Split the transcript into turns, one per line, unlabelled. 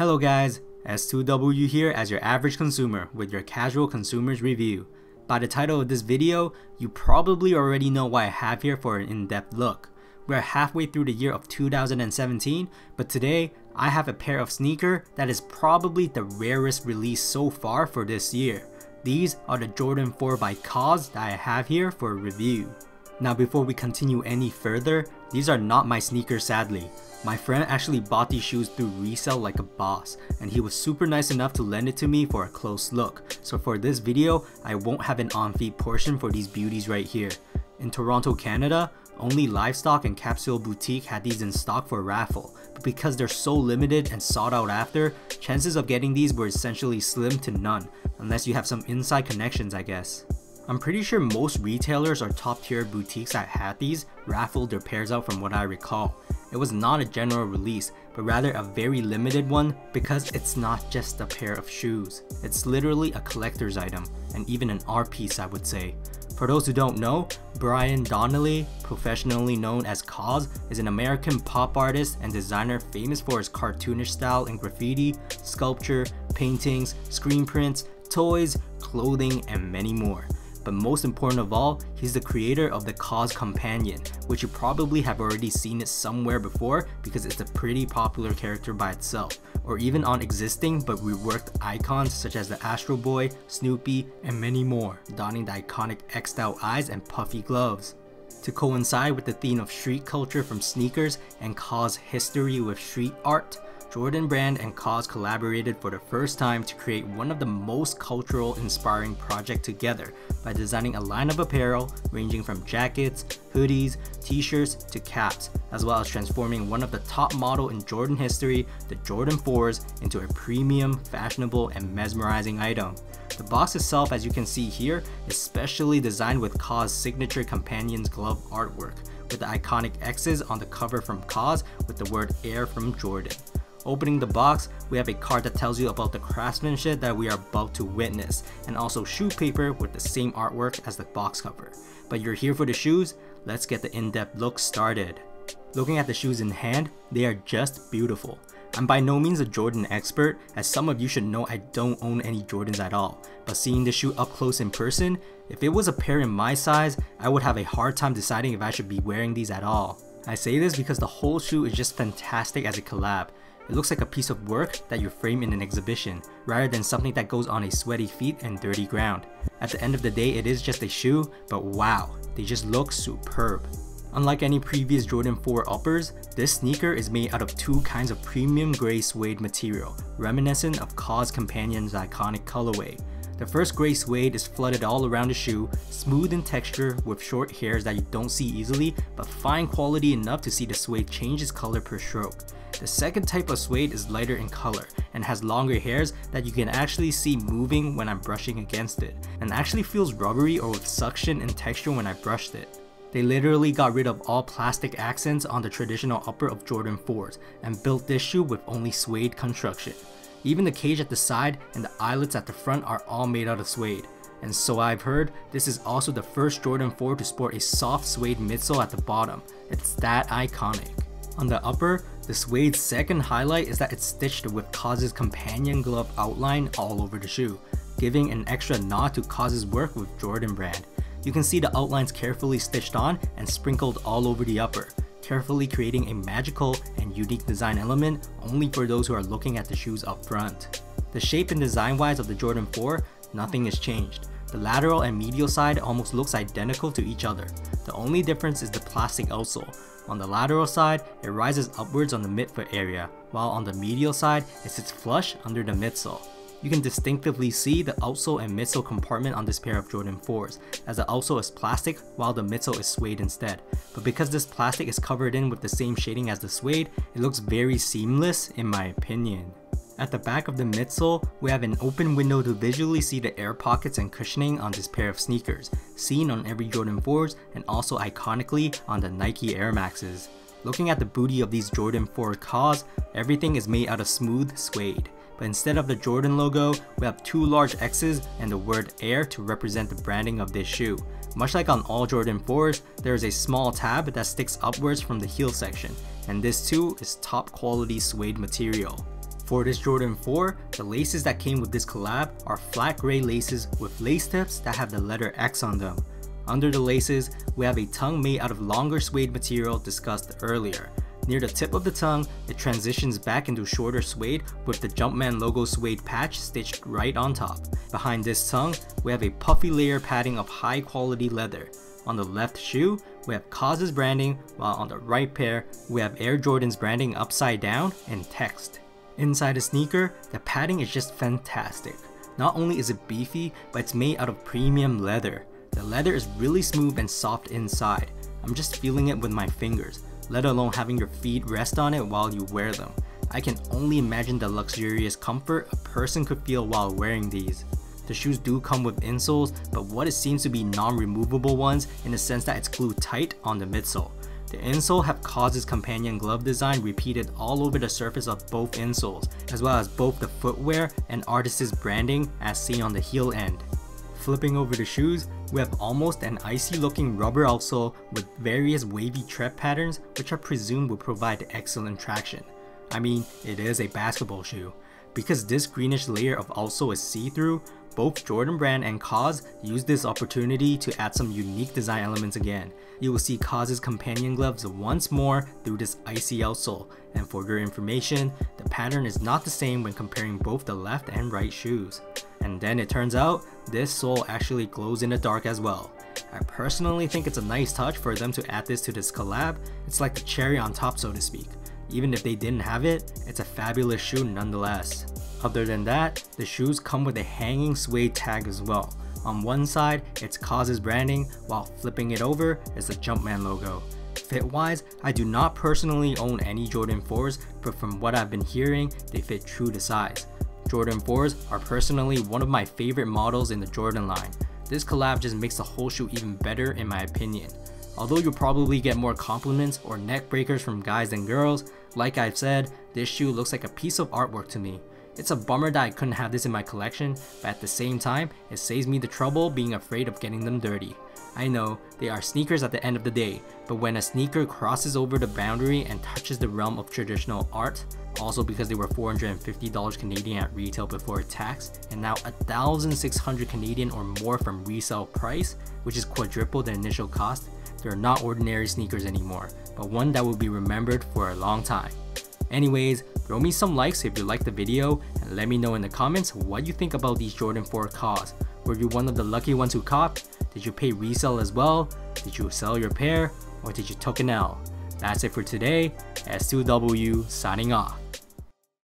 Hello guys, S2W here as your average consumer with your casual consumer's review. By the title of this video, you probably already know what I have here for an in-depth look. We're halfway through the year of 2017, but today I have a pair of sneaker that is probably the rarest release so far for this year. These are the Jordan 4 by KAWS that I have here for a review. Now before we continue any further, these are not my sneakers sadly. My friend actually bought these shoes through resell like a boss, and he was super nice enough to lend it to me for a close look. So for this video, I won't have an on-feet portion for these beauties right here. In Toronto, Canada, only Livestock and Capsule Boutique had these in stock for a raffle, but because they're so limited and sought out after, chances of getting these were essentially slim to none, unless you have some inside connections I guess. I'm pretty sure most retailers or top tier boutiques that had these raffled their pairs out from what I recall. It was not a general release, but rather a very limited one because it's not just a pair of shoes. It's literally a collector's item, and even an art piece I would say. For those who don't know, Brian Donnelly, professionally known as KAWS, is an American pop artist and designer famous for his cartoonish style in graffiti, sculpture, paintings, screen prints, toys, clothing, and many more. But most important of all, he's the creator of the KAWS Companion, which you probably have already seen it somewhere before because it's a pretty popular character by itself, or even on existing but reworked icons such as the Astro Boy, Snoopy, and many more, donning the iconic X'd out eyes and puffy gloves. To coincide with the theme of street culture from sneakers and KAWS history with street art, Jordan Brand and KAWS collaborated for the first time to create one of the most cultural inspiring projects together by designing a line of apparel ranging from jackets, hoodies, t-shirts to caps, as well as transforming one of the top model in Jordan history, the Jordan 4s, into a premium, fashionable, and mesmerizing item. The box itself, as you can see here, is specially designed with KAWS signature Companion's glove artwork, with the iconic X's on the cover from KAWS with the word Air from Jordan. Opening the box, we have a card that tells you about the craftsmanship that we are about to witness, and also shoe paper with the same artwork as the box cover. But you're here for the shoes, let's get the in-depth look started. Looking at the shoes in hand, they are just beautiful. I'm by no means a Jordan expert, as some of you should know I don't own any Jordans at all, but seeing the shoe up close in person, if it was a pair in my size, I would have a hard time deciding if I should be wearing these at all. I say this because the whole shoe is just fantastic as a collab. It looks like a piece of work that you frame in an exhibition, rather than something that goes on a sweaty feet and dirty ground. At the end of the day, it is just a shoe, but wow, they just look superb. Unlike any previous Jordan 4 uppers, this sneaker is made out of two kinds of premium gray suede material, reminiscent of KAWS Companion's iconic colorway. The first gray suede is flooded all around the shoe, smooth in texture with short hairs that you don't see easily, but fine quality enough to see the suede change its color per stroke. The second type of suede is lighter in color and has longer hairs that you can actually see moving when I'm brushing against it, and actually feels rubbery or with suction in texture when I brushed it. They literally got rid of all plastic accents on the traditional upper of Jordan 4s and built this shoe with only suede construction. Even the cage at the side and the eyelets at the front are all made out of suede. And so I've heard, this is also the first Jordan 4 to sport a soft suede midsole at the bottom. It's that iconic. On the upper, the suede's second highlight is that it's stitched with KAWS's Companion glove outline all over the shoe, giving an extra nod to KAWS's work with Jordan Brand. You can see the outlines carefully stitched on and sprinkled all over the upper, carefully creating a magical and unique design element only for those who are looking at the shoes up front. The shape and design wise of the Jordan 4, nothing has changed. The lateral and medial side almost looks identical to each other. The only difference is the plastic outsole. On the lateral side, it rises upwards on the midfoot area, while on the medial side, it sits flush under the midsole. You can distinctively see the outsole and midsole compartment on this pair of Jordan 4s, as the outsole is plastic while the midsole is suede instead. But because this plastic is covered in with the same shading as the suede, it looks very seamless in my opinion. At the back of the midsole, we have an open window to visually see the air pockets and cushioning on this pair of sneakers, seen on every Jordan 4s and also iconically on the Nike Air Maxes. Looking at the booty of these Jordan 4 KAWS, everything is made out of smooth suede. But instead of the Jordan logo, we have two large X's and the word Air to represent the branding of this shoe. Much like on all Jordan 4s, there is a small tab that sticks upwards from the heel section, and this too is top quality suede material. For this Jordan 4, the laces that came with this collab are flat gray laces with lace tips that have the letter X on them. Under the laces, we have a tongue made out of longer suede material discussed earlier. Near the tip of the tongue, it transitions back into shorter suede with the Jumpman logo suede patch stitched right on top. Behind this tongue, we have a puffy layer padding of high quality leather. On the left shoe, we have KAWS' branding, while on the right pair, we have Air Jordan's branding upside down and text. Inside the sneaker, the padding is just fantastic. Not only is it beefy, but it's made out of premium leather. The leather is really smooth and soft inside. I'm just feeling it with my fingers, let alone having your feet rest on it while you wear them. I can only imagine the luxurious comfort a person could feel while wearing these. The shoes do come with insoles, but what it seems to be non-removable ones in the sense that it's glued tight on the midsole. The insole have KAWS' companion glove design repeated all over the surface of both insoles, as well as both the footwear and artist's branding as seen on the heel end. Flipping over the shoes, we have almost an icy looking rubber outsole with various wavy tread patterns which are presumed will provide excellent traction. I mean, it is a basketball shoe. Because this greenish layer of outsole is see-through, both Jordan Brand and KAWS used this opportunity to add some unique design elements again. You will see KAWS' companion gloves once more through this icy outsole, and for your information, the pattern is not the same when comparing both the left and right shoes. And then it turns out, this sole actually glows in the dark as well. I personally think it's a nice touch for them to add this to this collab. It's like the cherry on top, so to speak. Even if they didn't have it, it's a fabulous shoe nonetheless. Other than that, the shoes come with a hanging suede tag as well. On one side, it's KAWS' branding, while flipping it over is the Jumpman logo. Fit-wise, I do not personally own any Jordan 4s, but from what I've been hearing, they fit true to size. Jordan 4s are personally one of my favorite models in the Jordan line. This collab just makes the whole shoe even better in my opinion. Although you'll probably get more compliments or neck breakers from guys than girls, like I've said, this shoe looks like a piece of artwork to me. It's a bummer that I couldn't have this in my collection, but at the same time, it saves me the trouble being afraid of getting them dirty. I know, they are sneakers at the end of the day, but when a sneaker crosses over the boundary and touches the realm of traditional art, also because they were $450 Canadian at retail before tax, and now 1,600 Canadian or more from resale price, which is quadruple the initial cost, they're not ordinary sneakers anymore, but one that will be remembered for a long time. Anyways, throw me some likes if you liked the video, and let me know in the comments what you think about these Jordan 4 KAWS. Were you one of the lucky ones who copped? Did you pay resale as well? Did you sell your pair? Or did you took an L? That's it for today. S2W signing off.